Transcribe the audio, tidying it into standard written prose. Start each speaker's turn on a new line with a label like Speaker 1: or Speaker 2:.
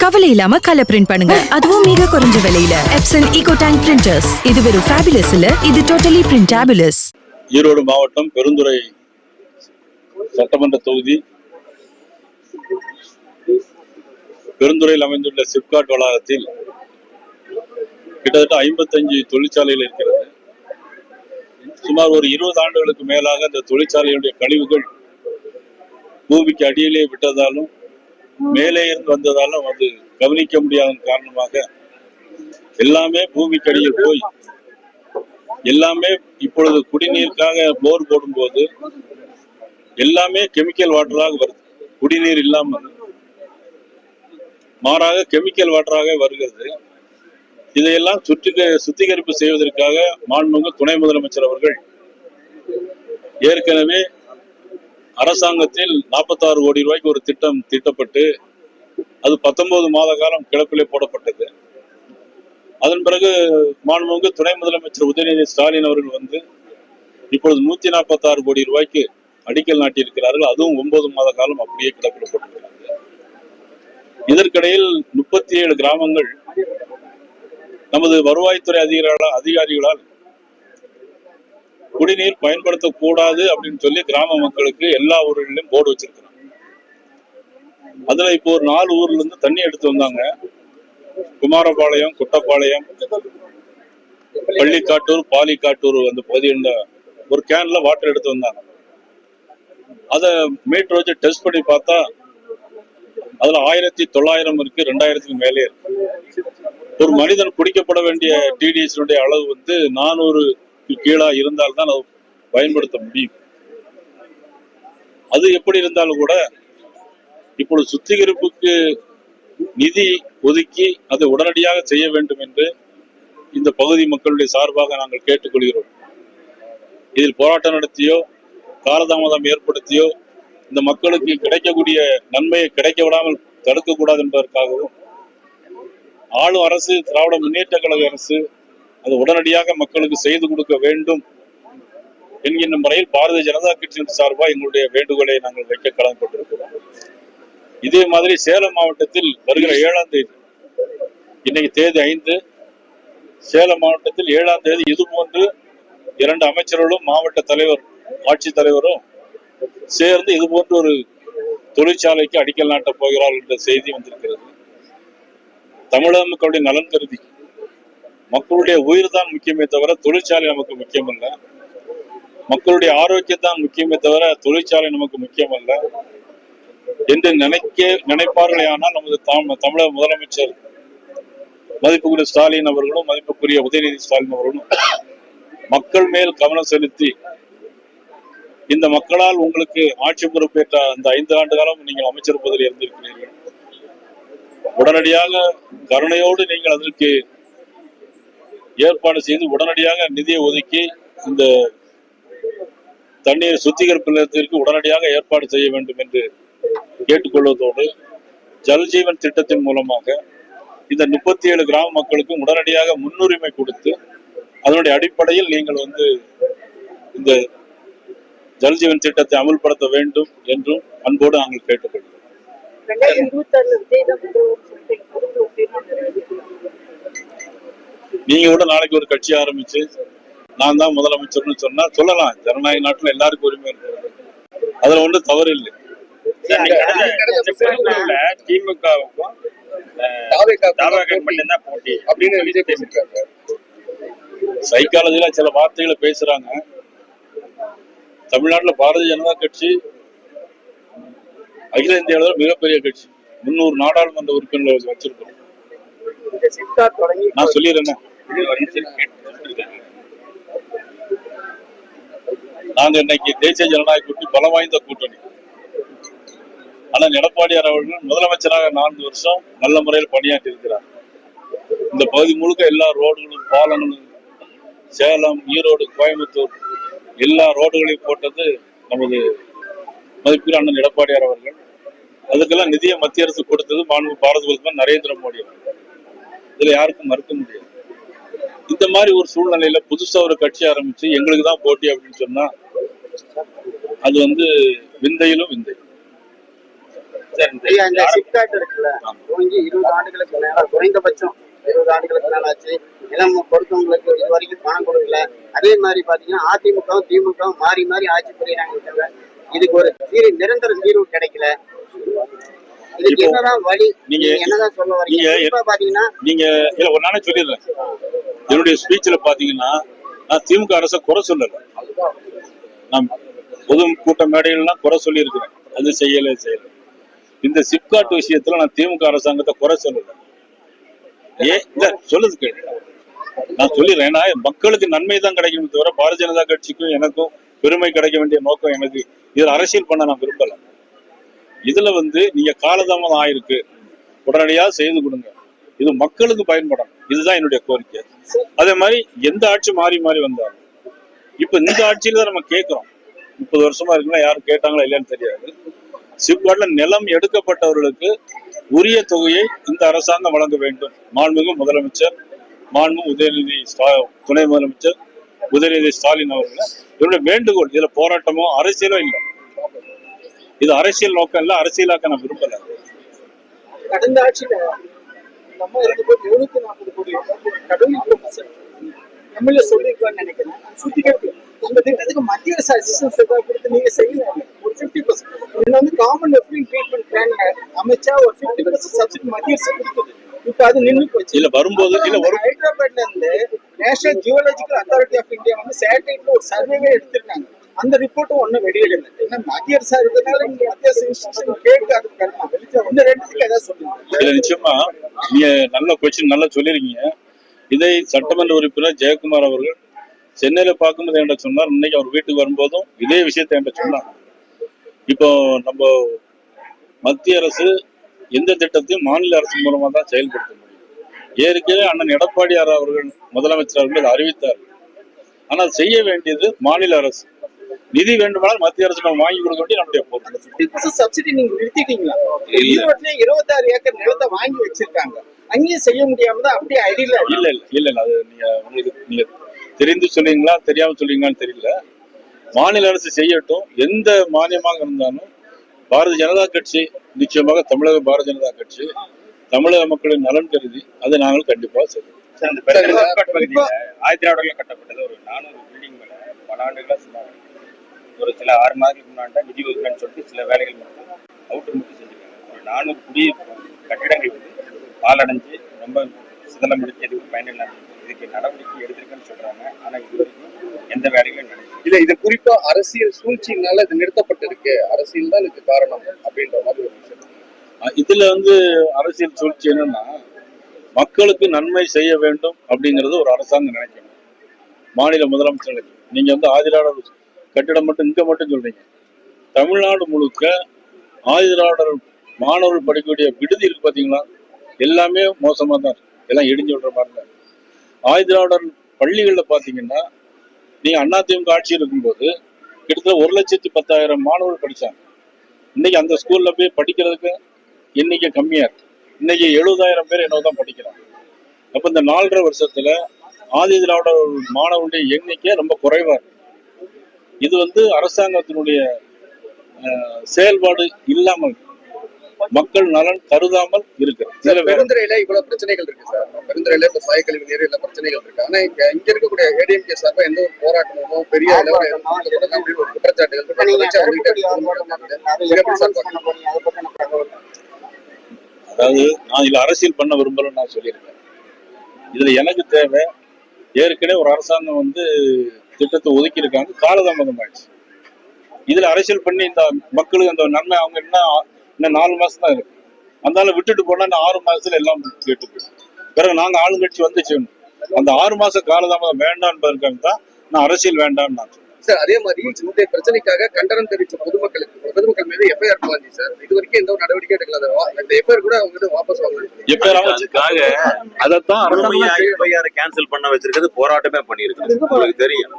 Speaker 1: கவலை இல்லாம colour print பண்ணுங்க, அதுவும் மிக குறைஞ்ச விலையில. Epson eco tank printers. இது வெறும் ஃபேபுலஸ் இல்ல, இது டோட்டலி பிரிண்டபிளஸ்.
Speaker 2: ஈரோடு மாவட்டம் பெருந்துறை சட்டமன்ற தொகுதி பெருந்துறையில் அமைந்துள்ள சிப்காட் வளாகத்தில் கிட்டத்தட்ட 55 தொழிற்சாலைகள் இருக்கிறது. சுமார் ஒரு 20 ஆண்டுகளுக்கு மேலாக இந்த தொழிற்சாலைகளுடைய கழிவுகள் பூமிக்கு அடியிலே விட்டதாலும் மேலே இருந்து வந்ததாலும் அது கவனிக்க முடியாத காரணமாக எல்லாமே பூமிக்கு அடியில் போய் எல்லாமே இப்பொழுது குடிநீருக்காக போர் போடும்போது எல்லாமே கெமிக்கல் வாட்டராக வருது. குடிநீர் இல்லாமல் மாறாக கெமிக்கல் வாட்டராக வருகிறது. இதையெல்லாம் சுத்திகரிப்பு செய்வதற்காக மாண்புமிகு துணை முதலமைச்சர் அவர்கள் ஏற்கனவே அரசாங்கத்தில் 46 கோடி ரூபாய்க்கு ஒரு திட்டம் தீட்டப்பட்டு அது 19 மாத காலம் கிடப்பிலே போடப்பட்டது. அதன் பிறகு மாண்புமிகு துணை முதலமைச்சர் உதயநிதி ஸ்டாலின் அவர்கள் வந்து இப்பொழுது 146 கோடி ரூபாய்க்கு அடிக்கல் நாட்டியிருக்கிறார்கள். அதுவும் 9 மாத காலம் அப்படியே கிடப்பில் போட்டிருக்கிறார்கள். இதற்கிடையில் 37 கிராமங்கள் நமது வருவாய்த்துறை அதிகாரிகளால் குடிநீர் பயன்படுத்தக்கூடாது அப்படின்னு சொல்லி கிராம மக்களுக்கு எல்லா ஊர்களிலும் போர்டு வச்சிருக்கிறாங்க. அதுல இப்போ ஒரு 4 ஊர்ல இருந்து தண்ணி எடுத்து வந்தாங்க. குமாரபாளையம், குட்டப்பாளையம், பள்ளிக்காட்டூர், பாலிக்காட்டூர் அந்த பகுதியில் ஒரு கேன்ல வாட்டர் எடுத்து வந்தாங்க. அத மீட்டர் வச்சு டெஸ்ட் பண்ணி பார்த்தா அதுல 1900 இருக்கு, 2000க்கு மேலே இருக்கு. ஒரு மனிதன் குடிக்கப்பட வேண்டிய டிடிஎஸ் அளவு வந்து 400 கீழா இருந்தால்தான் அது பயன்படுத்த முடியும். அது எப்படி இருந்தாலும் கூட இப்பொழுது சுத்திகரிப்புக்கு நிதி ஒதுக்கி அதை உடனடியாக செய்ய வேண்டும் என்று இந்த பகுதி மக்களுடைய சார்பாக நாங்கள் கேட்டுக்கொள்கிறோம். இதில் போராட்டம் நடத்தியோ காலதாமதம் ஏற்படுத்தியோ இந்த மக்களுக்கு கிடைக்கக்கூடிய நன்மையை கிடைக்க விடாமல் தடுக்கக்கூடாது என்பதற்காகவும் ஆளும் அரசு திராவிட முன்னேற்ற கழக அரசு அது உடனடியாக மக்களுக்கு செய்து கொடுக்க வேண்டும் என்கின்ற முறையில் பாரதிய ஜனதா கட்சியின் சார்பாக எங்களுடைய வேண்டுகோளை நாங்கள் வைக்க கடமைப்பட்டிருக்கிறோம். இதே மாதிரி சேலம் மாவட்டத்தில் வருகிற 7ஆம் தேதி, இன்னைக்கு தேதி 5, சேலம் மாவட்டத்தில் 7ஆம் தேதி இதுபோன்று 2 அமைச்சர்களும் மாவட்ட தலைவர் ஆட்சித்தலைவரும் சேர்ந்து இதுபோன்று ஒரு தொழிற்சாலைக்கு அடிக்கல் நாட்டப் போகிறார்கள் என்ற செய்தி வந்திருக்கிறது. தமிழக மக்களுடைய நலன் கருதி மக்களுடைய உயிர் தான் முக்கியமே தவிர தொழிற்சாலை நமக்கு முக்கியம் அல்ல. மக்களுடைய ஆரோக்கியத்தான் முக்கியமே தவிர தொழிற்சாலை நமக்கு முக்கியம் அல்ல என்று நினைப்பார்களே. ஆனால் நமது தமிழக முதலமைச்சர் மதிப்புக்குரிய ஸ்டாலின் அவர்களும் மதிப்புக்குரிய உதயநிதி ஸ்டாலின் அவர்களும் மக்கள் மேல் கவனம் செலுத்தி இந்த மக்களால் உங்களுக்கு ஆட்சி பொறுப்பேற்ற அந்த 5 ஆண்டு காலம் நீங்கள் அமைச்சர் பதவியில் இருந்திருக்கிறீர்கள். உடனடியாக கருணையோடு நீங்கள் அதற்கு ஏற்பாடு செய்து உடனடியாக நிதியை ஒதுக்கி இந்த தண்ணீர் சுத்திகரிப்பு நிலையத்திற்கு உடனடியாக ஏற்பாடு செய்ய வேண்டும் என்று கேட்டுக்கொள்வதோடு ஜல்ஜீவன் திட்டத்தின் மூலமாக இந்த 37 கிராம மக்களுக்கும் உடனடியாக முன்னுரிமை கொடுத்து அதனுடைய அடிப்படையில் நீங்கள் வந்து இந்த ஜல்ஜீவன் திட்டத்தை அமல்படுத்த வேண்டும் என்றும் அன்போடு நாங்கள் கேட்டுக்கொள்கிறோம். நீங்க கூட நாளைக்கு ஒரு கட்சி ஆரம்பிச்சு நான் தான் முதலமைச்சர்னு சொன்னா சொல்லலாம். ஜனநாயக நாட்டுல எல்லாருக்கும் உரிமை இருக்கிறது, அதுல ஒன்றும் தவறு இல்லை. திமுகவுக்கும் சைக்காலஜில சில வார்த்தைகளை பேசுறாங்க. தமிழ்நாட்டுல பாரதிய ஜனதா கட்சி அகில இந்திய அளவில் மிகப்பெரிய கட்சி. 300 நாடாளுமன்ற உறுப்பினர்கள் வச்சிருக்கோம். நான் சொல்லிடுறேன், நாங்க இன்னைக்கு தேசிய ஜனநாயக கூட்டணி பலம் வாய்ந்த கூட்டணி. ஆனா எடப்பாடியார் அவர்கள் முதலமைச்சராக 4 வருஷம் நல்ல முறையில் பணியாற்றி இருக்கிறார். இந்த பகுதி முழுக்க எல்லா ரோடுகளும் பாலங்களும் சேலம், ஈரோடு, கோயம்புத்தூர் எல்லா ரோடுகளையும் போட்டது நமது மதிப்புக்குரிய அண்ணன் எடப்பாடியார் அவர்கள். அதுக்கெல்லாம் நிதியை மத்திய அரசு கொடுத்தது மாண்பு பாரத பிரதமர் நரேந்திர மோடி அவர்கள். இதுல யாருக்கும் மறுக்க முடியாது. இந்த மாதிரி ஒரு சூழ்நிலையில புதுசா ஒரு கட்சி ஆரம்பிச்சு எங்களுக்கு தான் போட்டி அப்படின்னு சொன்னா அது வந்து விந்தையிலும் விந்தை.
Speaker 3: இந்த சிப்காட் இருக்குல்ல, துவங்கி 20 ஆண்டுகளுக்கு மேல, குறைந்தபட்சம் 20 ஆண்டுகளுக்கு மேல ஆச்சு. நிலம் கொடுத்தவங்களுக்கு இது வரைக்கும் பணம் கொடுக்கல. அதே மாதிரி பாத்தீங்கன்னா அதிமுகவும் திமுகவும் மாறி மாறி ஆட்சி புரியுறாங்க. இதுக்கு ஒரு நிரந்தர தீர்வு கிடைக்கல. இதுக்கு என்னதான் வழி, நீங்க என்னதான் சொல்ல வரீங்க? பாத்தீங்கன்னா
Speaker 2: நீங்க இல்ல ஒரு நானே சொல்லிடுறேன். என்னுடைய ஸ்பீச்ல பாத்தீங்கன்னா நான் திமுக அரசை குறை சொல்லல. நான் பொது கூட்ட மேடைகள்லாம் குறை சொல்லி இருக்கிறேன். அது செய்யல. இந்த சிப்காட் விஷயத்துல நான் திமுக அரசாங்கத்தை குறை சொல்லல. இல்ல சொல்லுது கேள்வி நான் சொல்லிடுறேன். ஏன்னா மக்களுக்கு நன்மை தான் கிடைக்கும் தவிர பாரதிய ஜனதா கட்சிக்கும் எனக்கும் பெருமை கிடைக்க வேண்டிய நோக்கம் எனக்கு. இதுல அரசியல் பண்ண நான் விரும்பல. இதுல வந்து நீங்க காலதாமதம் ஆயிருக்கு, உடனடியாக செய்து கொடுங்க. இது மக்களுக்கு பயன்படும். இதுதான் என்னுடைய கோரிக்கை. அதே மாதிரி எந்த ஆட்சி மாறி மாறி வந்தாலும் இப்ப இந்த ஆட்சியில தான் நம்ம கேட்கிறோம். 30 வருஷமா இருக்குன்னா யாரும் கேட்டாங்களா இல்லையான்னு தெரியாது. சிப்காட்ல நிலம் எடுக்கப்பட்டவர்களுக்கு உரிய தொகையை இந்த அரசாங்கம் வழங்க வேண்டும். மாண்புமிகு முதலமைச்சர், மாண்புமிகு உதயநிதி துணை முதலமைச்சர் உதயநிதி ஸ்டாலின் அவர்கள் என்னுடைய வேண்டுகோள். இதுல போராட்டமோ அரசியலோ இல்லை. இது அரசியல் நோக்கம் இல்ல, அரசியலாக்க நான் விரும்பல.
Speaker 3: கடந்த ஆட்சியில நம்ம 740 கோடி கடவுள் எம்எல்ஏ சொல்லிருக்கான்னு நினைக்கிறேன். சுத்திகரிப்பு உங்க திட்டத்துக்கு மத்திய அரசு அசிஸ்டன்ஸ் கொடுத்து நீங்க செய்யல. ஒரு 50% இதுல வந்து காமன் எஃப்டிங் ட்ரீட்மெண்ட் பிளான் அமைச்சா ஒரு 50% சப்சிடி மத்திய அரசு கொடுக்குது. இப்ப அது நின்று போச்சு. இல்ல வரும்போது ஹைதராபாத்ல இருந்து National Geological Authority of India வந்து சேட்டலைட்ல ஒரு சர்வேவே எடுத்திருக்காங்க. அந்த ரிப்போர்ட்டும் ஒன்னும் வெளியிடல. ஏன்னா மத்திய அரசா இருக்கிறதுனால நீங்க மத்திய அரசு இன்ஸ்டிடியூஷன் கேட்டு அதுக்கு இந்த ரெண்டுக்கு ஏதாவது சொல்லுங்க.
Speaker 2: இல்ல நிச்சயமா நீங்க நல்ல கொஸ்டின் நல்லா சொல்லிருக்கீங்க. இதை சட்டமன்ற உறுப்பினர் ஜெயக்குமார் அவர்கள் சென்னையில பார்க்கும்போது என்கிட்ட சொன்னார். இன்னைக்கு அவர் வீட்டுக்கு வரும்போதும் இதே விஷயத்த என்கிட்ட சொன்னார். இப்போ நம்ம மத்திய அரசு எந்த திட்டத்தையும் மாநில அரசு மூலமா தான் செயல்படுத்த முடியும். ஏற்கனவே அண்ணன் எடப்பாடியார் அவர்கள் முதலமைச்சர் அவர்கள் அறிவித்தார். ஆனால் செய்ய வேண்டியது மாநில அரசு. நிதி வேண்டுமானால் மத்திய அரசு நம்ம வாங்கி கொடுக்க வேண்டிய நம்முடைய பொறுப்பு.
Speaker 3: 50% சப்சிடி நீங்க நிறுத்திட்டீங்களா? 26 ஏக்கர் நிலத்தை வாங்கி வச்சிருக்காங்க. அங்கேயும் செய்ய முடியாம தான் அப்படியே ஐடியில
Speaker 2: இல்ல அது நீங்க தெரிந்து சொல்லுவீங்களா தெரியாம சொல்லுவீங்களான்னு தெரியல. மாநில அரசு செய்யட்டும். எந்த மானியமாக இருந்தாலும் பாரதிய ஜனதா கட்சி நிச்சயமாக தமிழக பாரதிய ஜனதா கட்சி தமிழக மக்களின் நலன் கருதி அதை நாங்கள் கண்டிப்பாக செய்வோம்.
Speaker 4: 1900 கட்டப்பட்டது ஒரு 400 பில்டிங் மேல பல ஆண்டுகளா சொன்னாங்க. ஒரு சில 6 மாதங்களுக்கு முன்னாடி நிதி ஒதுக்கணும்னு சொல்லிட்டு சில வேலைகள் மட்டும் அவுட்டர் மட்டும் செஞ்சுருக்காங்க. ஒரு 400 குடி கட்டிடங்கள் வந்து பாலடைஞ்சு ரொம்ப சிதலம் அடிச்சு எதுவும் பயனில்லை. இதுக்கு நடவடிக்கை எடுத்திருக்குன்னு சொல்றாங்க. ஆனா இது வரைக்கும் எந்த வேலைகளும் நடக்குது
Speaker 5: இல்ல. இது குறிப்பா அரசியல் சூழ்ச்சியினால இது நிறுத்தப்பட்டிருக்கு. அரசியல் தான் இதுக்கு காரணம் அப்படின்ற மாதிரி ஒரு விஷயம்.
Speaker 2: இதுல வந்து அரசியல் சூழ்ச்சி என்னன்னா மக்களுக்கு நன்மை செய்ய வேண்டும் அப்படிங்கறது ஒரு அரசாங்கம் நினைக்கணும். மாநில முதலமைச்சர் நீங்க வந்து ஆதிராடர் கட்டிடம் மட்டும் இங்க மட்டும் சொல்றீங்க. தமிழ்நாடு முழுக்க ஆதிராடர் மாணவர்கள் படிக்கக்கூடிய விடுதி இருக்கு பாத்தீங்களா, எல்லாமே மோசமா தான் இருக்கு. எல்லாம் இடிஞ்சு விடுற மாதிரி தான். ஆதிராடர் பள்ளிகள்ல பாத்தீங்கன்னா நீங்க அதிமுக ஆட்சி இருக்கும்போது கிட்டத்தட்ட 1,10,000 மாணவர்கள் படிச்சாங்க. இன்னைக்கு அந்த ஸ்கூல்ல போய் படிக்கிறதுக்கு எண்ணிக்கை கம்மியா இருக்கு. இன்னைக்கு 70,000 பேர் என்னதான் படிக்கிறாங்க. அப்ப இந்த 4.5 வருஷத்துல ஆதி திராவிட மாணவர்களுடைய எண்ணிக்கை ரொம்ப குறைவா இருக்கு. இது வந்து அரசாங்கத்தினுடைய செயல்பாடு இல்லாமல் மக்கள் நலன் கருதாமல் இருக்கு.
Speaker 5: பெருந்துறையில இவ்வளவு பிரச்சனைகள் இருக்கு சார். பெருந்துறையில இப்ப சாயக்கழிவு நீர் எல்லா பிரச்சனைகள் இருக்கு. ஆனா இங்க இருக்கக்கூடிய ஏடிஎம்கே சார்பா எந்த ஒரு போராட்டமோ பெரிய ஒரு குற்றச்சாட்டுகள்
Speaker 2: அதாவது நான் இதுல அரசியல் பண்ண விரும்பலன்னு நான் சொல்லியிருக்கேன். இதுல எனக்கு தேவை ஏற்கனவே ஒரு அரசாங்கம் வந்து திட்டத்தை ஒதுக்கி இருக்காங்க, காலதாமதம் ஆயிடுச்சு. இதுல அரசியல் பண்ணி இந்த மக்களுக்கு அந்த நன்மை அவங்க இன்னும் 4 மாசம் தான் இருக்கு. அந்த விட்டுட்டு போனா இந்த 6 மாசத்துல எல்லாம் கேட்டு போயிடும். பிறகு நாங்க ஆளுங்கட்சி வந்துச்சு. அந்த 6 மாச காலதாமதம் வேண்டாம் என்பதற்காக தான் நான் அரசியல் வேண்டாம்னு நான் சொல்றேன்
Speaker 5: சார். அதே மாதிரி இந்த பிரச்சனைக்காக கண்டனம் தெரிவித்த பொதுமக்கள் மீது எஃப்ஐஆர் போவாங்க சார். இது வரைக்கும் எந்த ஒரு நடவடிக்கை எடுக்கல. இந்த எஃப்ஐஆர் கூட அவங்க வாபஸ்
Speaker 6: வாங்கறதுக்காக அதைத்தான் கேன்சல் பண்ண வச்சிருக்கிறது போராட்டமே பண்ணிருக்கு. உங்களுக்கு தெரியும்.